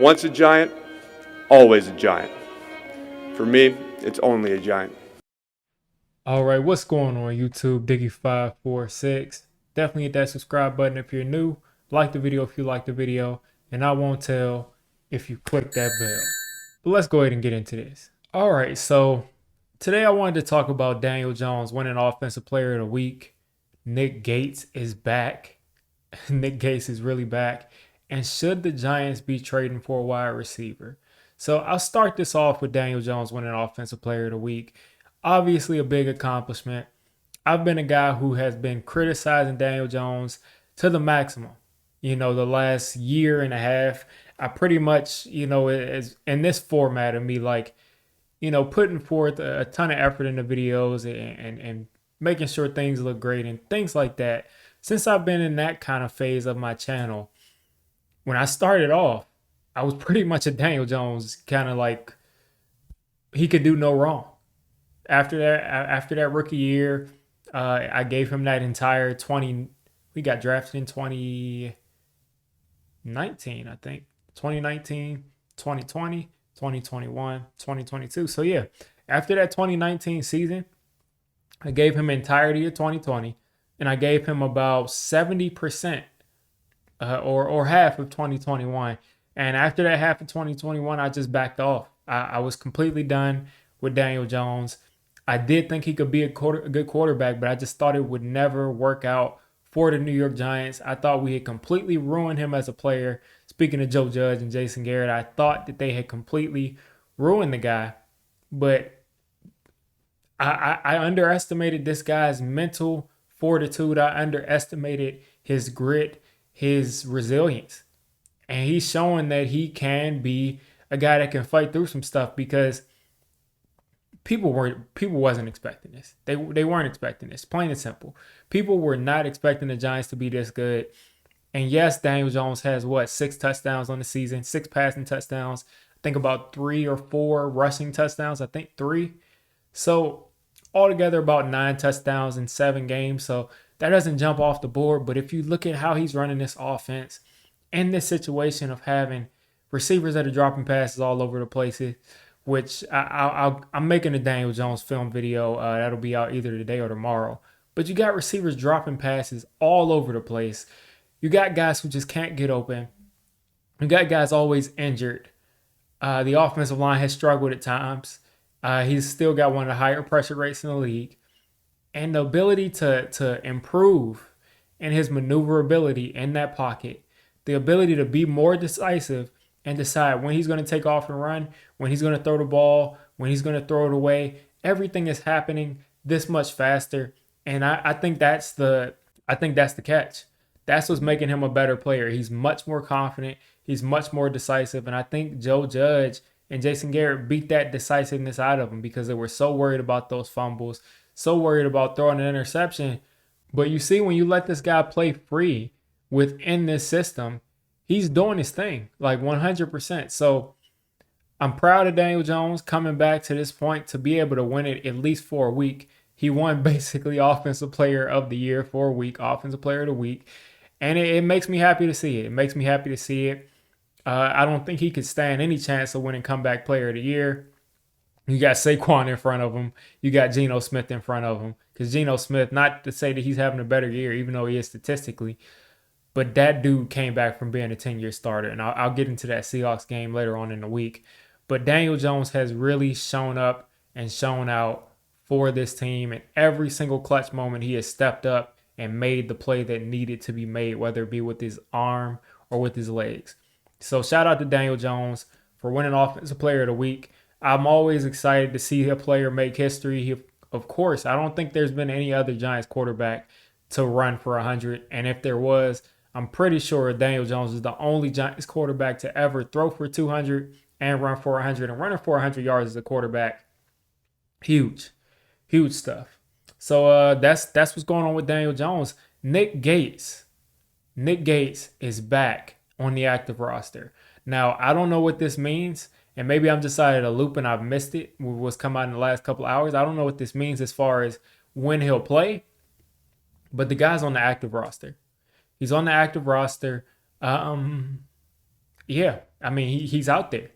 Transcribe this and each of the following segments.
Once a giant, always a giant. For me, it's only a giant. All right, what's going on YouTube? Diggy546. Definitely hit that subscribe button if you're new. Like the video if you like the video, and I won't tell if you click that bell. But let's go ahead and get into this. All right, so today I wanted to talk about Daniel Jones winning Offensive Player of the Week. Nick Gates is back. Nick Gates is really back. And should the Giants be trading for a wide receiver? So I'll start this off with Daniel Jones winning Offensive Player of the Week. Obviously, a big accomplishment. I've been a guy who has been criticizing Daniel Jones to the maximum. The last year and a half, I pretty much, is in this format of me, like, putting forth a ton of effort in the videos and making sure things look great and things like that. Since I've been in that kind of phase of my channel, when I started off, I was pretty much a Daniel Jones kind of like he could do no wrong. After that rookie year, I gave him that entire 20. We got drafted in 2019, I think. 2019, 2020, 2021, 2022. So yeah, after that 2019 season, I gave him entirety of 2020, and I gave him about 70% or half of 2021. And after that half of 2021, I just backed off. I was completely done with Daniel Jones. I did think he could be a good quarterback, but I just thought it would never work out for the New York Giants. I thought we had completely ruined him as a player. Speaking of Joe Judge and Jason Garrett, I thought that they had completely ruined the guy. But I underestimated this guy's mental fortitude. I underestimated his grit, his resilience. And he's showing that he can be a guy that can fight through some stuff because people wasn't expecting this. They weren't expecting this. Plain and simple. People were not expecting the Giants to be this good. And yes, Daniel Jones has 6 touchdowns on the season, 6 passing touchdowns. I think about 3 or 4 rushing touchdowns. I think 3. So altogether about 9 touchdowns in 7 games. So that doesn't jump off the board. But if you look at how he's running this offense in this situation of having receivers that are dropping passes all over the place, which I'm making a Daniel Jones film video. That'll be out either today or tomorrow. But you got receivers dropping passes all over the place. You got guys who just can't get open. You got guys always injured. The offensive line has struggled at times. He's still got one of the higher pressure rates in the league. And the ability to improve in his maneuverability in that pocket, the ability to be more decisive and decide when he's going to take off and run, when he's going to throw the ball, when he's going to throw it away. Everything is happening this much faster. And I think that's the catch. That's what's making him a better player. He's much more confident. He's much more decisive. And I think Joe Judge and Jason Garrett beat that decisiveness out of him because they were so worried about those fumbles, so worried about throwing an interception. But you see, when you let this guy play free within this system, he's doing his thing, like 100%. So I'm proud of Daniel Jones coming back to this point to be able to win it at least for a week. He won basically Offensive Player of the Year for a week, Offensive Player of the Week. And it makes me happy to see it. It makes me happy to see it. I don't think he could stand any chance of winning Comeback Player of the Year. You got Saquon in front of him. You got Geno Smith in front of him. Because Geno Smith, not to say that he's having a better year, even though he is statistically, but that dude came back from being a 10-year starter. And I'll get into that Seahawks game later on in the week. But Daniel Jones has really shown up and shown out for this team. And every single clutch moment, he has stepped up and made the play that needed to be made, whether it be with his arm or with his legs. So shout out to Daniel Jones for winning Offensive Player of the Week. I'm always excited to see a player make history. Of course, I don't think there's been any other Giants quarterback to run for 100. And if there was, I'm pretty sure Daniel Jones is the only Giants quarterback to ever throw for 200 and run for 100. And running for 100 yards as a quarterback, huge stuff. So that's what's going on with Daniel Jones. Nick Gates is back on the active roster. Now, I don't know what this means, and maybe I'm just out of the loop and I've missed it. What's come out in the last couple of hours. I don't know what this means as far as when he'll play, but the guy's on the active roster. He's on the active roster. Yeah, I mean he's out there,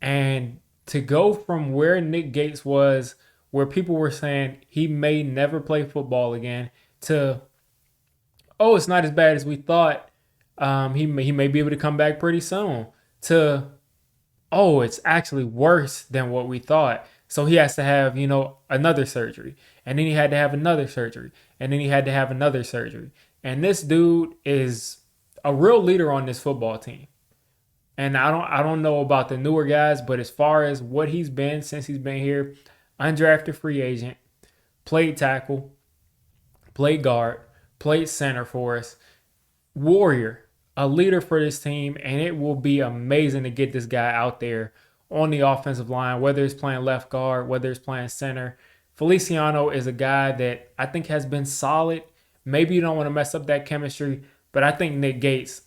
and to go from where Nick Gates was, where people were saying he may never play football again, to oh, it's not as bad as we thought. He may be able to come back pretty soon. To oh, it's actually worse than what we thought. So he has to have, another surgery. And then he had to have another surgery. And then he had to have another surgery. And this dude is a real leader on this football team. And I don't know about the newer guys, but as far as what he's been since he's been here, undrafted free agent, played tackle, played guard, played center for us, warrior, a leader for this team, and it will be amazing to get this guy out there on the offensive line, whether it's playing left guard, whether it's playing center. Feliciano is a guy that I think has been solid. Maybe you don't want to mess up that chemistry, but I think Nick Gates,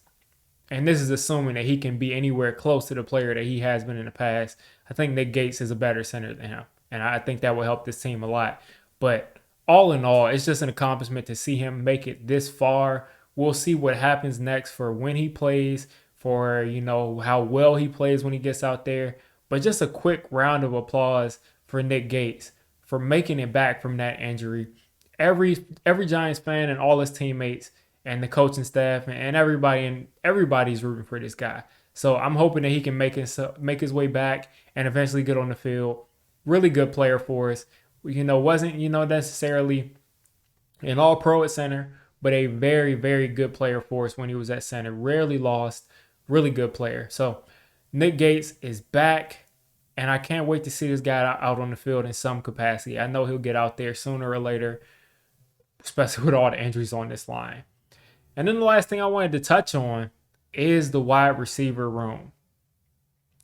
and this is assuming that he can be anywhere close to the player that he has been in the past, I think Nick Gates is a better center than him. And I think that will help this team a lot. But all in all, it's just an accomplishment to see him make it this far. We'll see what happens next for when he plays, for how well he plays when he gets out there. But just a quick round of applause for Nick Gates for making it back from that injury. Every Giants fan and all his teammates and the coaching staff and everybody's rooting for this guy. So I'm hoping that he can make his way back and eventually get on the field. Really good player for us. Wasn't necessarily an all-pro at center, but a very, very good player for us when he was at center. Rarely lost. Really good player. So Nick Gates is back, and I can't wait to see this guy out on the field in some capacity. I know he'll get out there sooner or later, especially with all the injuries on this line. And then the last thing I wanted to touch on is the wide receiver room.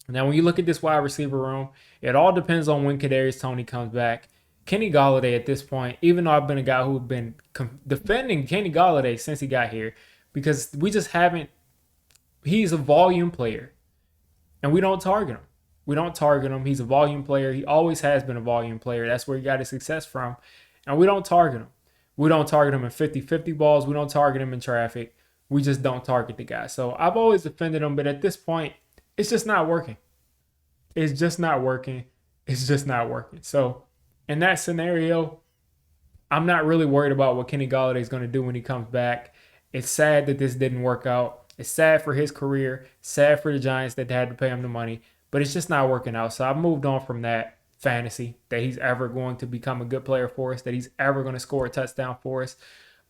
Now, when you look at this wide receiver room, it all depends on when Kadarius Toney comes back. Kenny Golladay at this point, even though I've been a guy who's been defending Kenny Golladay since he got here, because we just haven't, he's a volume player, and we don't target him. We don't target him. He's a volume player. He always has been a volume player. That's where he got his success from, and we don't target him. We don't target him in 50-50 balls. We don't target him in traffic. We just don't target the guy. So I've always defended him, but at this point, it's just not working. It's just not working. It's just not working. So in that scenario, I'm not really worried about what Kenny Golladay is going to do when he comes back. It's sad that this didn't work out. It's sad for his career. Sad for the Giants that they had to pay him the money. But it's just not working out. So I've moved on from that fantasy that he's ever going to become a good player for us, that he's ever going to score a touchdown for us.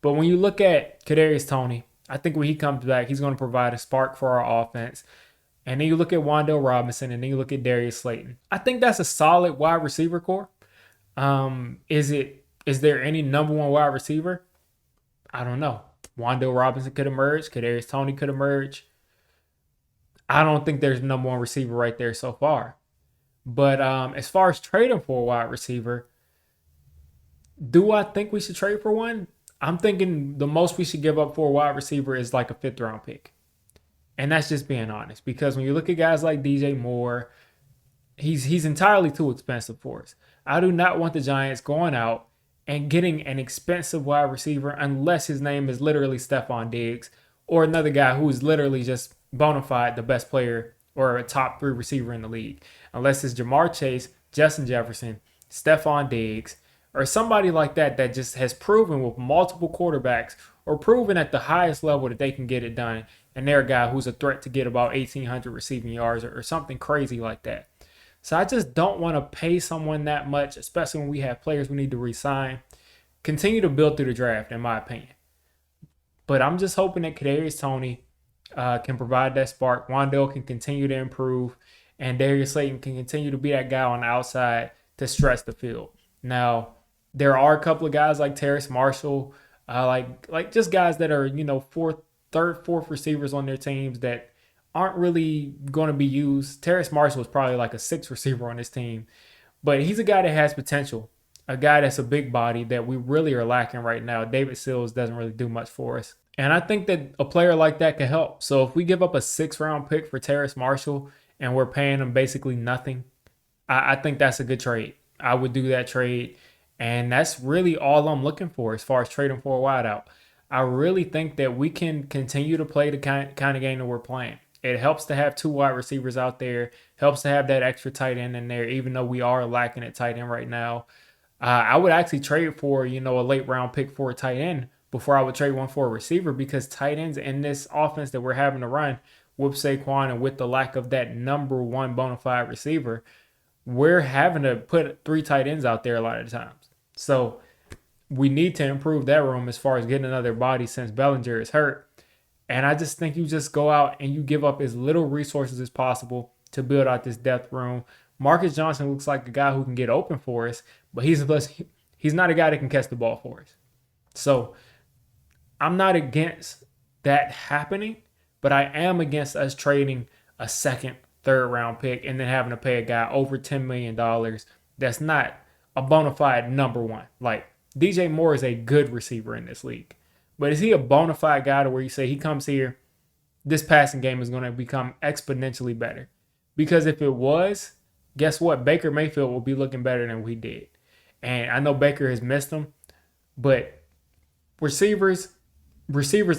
But when you look at Kadarius Toney, I think when he comes back, he's going to provide a spark for our offense. And then you look at Wan'Dale Robinson, and then you look at Darius Slayton. I think that's a solid wide receiver core. Is there any number one wide receiver? I don't know. Wan'Dale Robinson could emerge. Kadarius Toney could emerge. I don't think there's a number one receiver right there so far. But as far as trading for a wide receiver, do I think we should trade for one? I'm thinking the most we should give up for a wide receiver is like a 5th round pick. And that's just being honest. Because when you look at guys like DJ Moore, he's entirely too expensive for us. I do not want the Giants going out and getting an expensive wide receiver unless his name is literally Stephon Diggs or another guy who is literally just bona fide the best player or a top 3 receiver in the league. Unless it's Jamar Chase, Justin Jefferson, Stephon Diggs, or somebody like that that just has proven with multiple quarterbacks or proven at the highest level that they can get it done. And they're a guy who's a threat to get about 1,800 receiving yards or something crazy like that. So I just don't want to pay someone that much, especially when we have players we need to re-sign. Continue to build through the draft, in my opinion. But I'm just hoping that Kadarius Toney can provide that spark. Wan'Dale can continue to improve. And Darius Slayton can continue to be that guy on the outside to stretch the field. Now, there are a couple of guys like Terrace Marshall, like just guys that are, third, fourth receivers on their teams that aren't really going to be used. Terrace Marshall is probably like a 6th receiver on this team. But he's a guy that has potential. A guy that's a big body that we really are lacking right now. David Sills doesn't really do much for us. And I think that a player like that could help. So if we give up a 6th round pick for Terrace Marshall and we're paying him basically nothing, I think that's a good trade. I would do that trade. And that's really all I'm looking for as far as trading for a wideout. I really think that we can continue to play the kind of game that we're playing. It helps to have 2 wide receivers out there. Helps to have that extra tight end in there, even though we are lacking at tight end right now. I would actually trade for, a late round pick for a tight end before I would trade one for a receiver, because tight ends in this offense that we're having to run with Saquon and with the lack of that number one bona fide receiver, we're having to put 3 tight ends out there a lot of the times. So we need to improve that room as far as getting another body since Bellinger is hurt. And I just think you just go out and you give up as little resources as possible to build out this depth room. Marcus Johnson looks like a guy who can get open for us, but he's not a guy that can catch the ball for us. So I'm not against that happening, but I am against us trading a second, third round pick and then having to pay a guy over $10 million that's not a bona fide number one. Like, DJ Moore is a good receiver in this league. But is he a bona fide guy to where you say he comes here, this passing game is going to become exponentially better? Because if it was, guess what? Baker Mayfield will be looking better than we did. And I know Baker has missed him, but receivers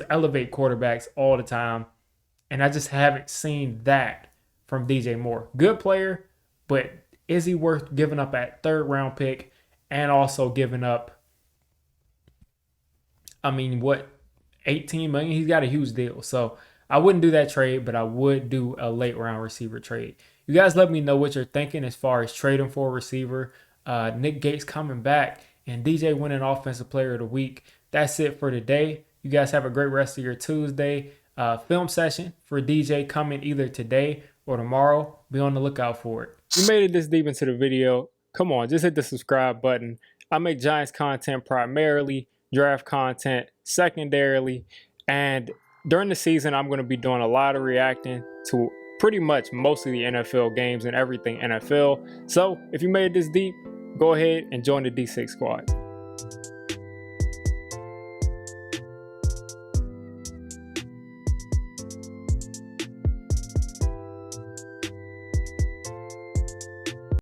elevate quarterbacks all the time. And I just haven't seen that from DJ Moore. Good player, but is he worth giving up at third round pick and also giving up, 18 million? He's got a huge deal. So I wouldn't do that trade, but I would do a late round receiver trade. You guys let me know what you're thinking as far as trading for a receiver. Nick Gates coming back and DJ winning Offensive Player of the Week. That's it for today. You guys have a great rest of your Tuesday. Film session for DJ coming either today or tomorrow. Be on the lookout for it. If you made it this deep into the video, come on, just hit the subscribe button. I make Giants content primarily, draft content secondarily, and during the season I'm going to be doing a lot of reacting to pretty much most of the NFL games and everything NFL. So if you made it this deep, go ahead and join the D6 squad.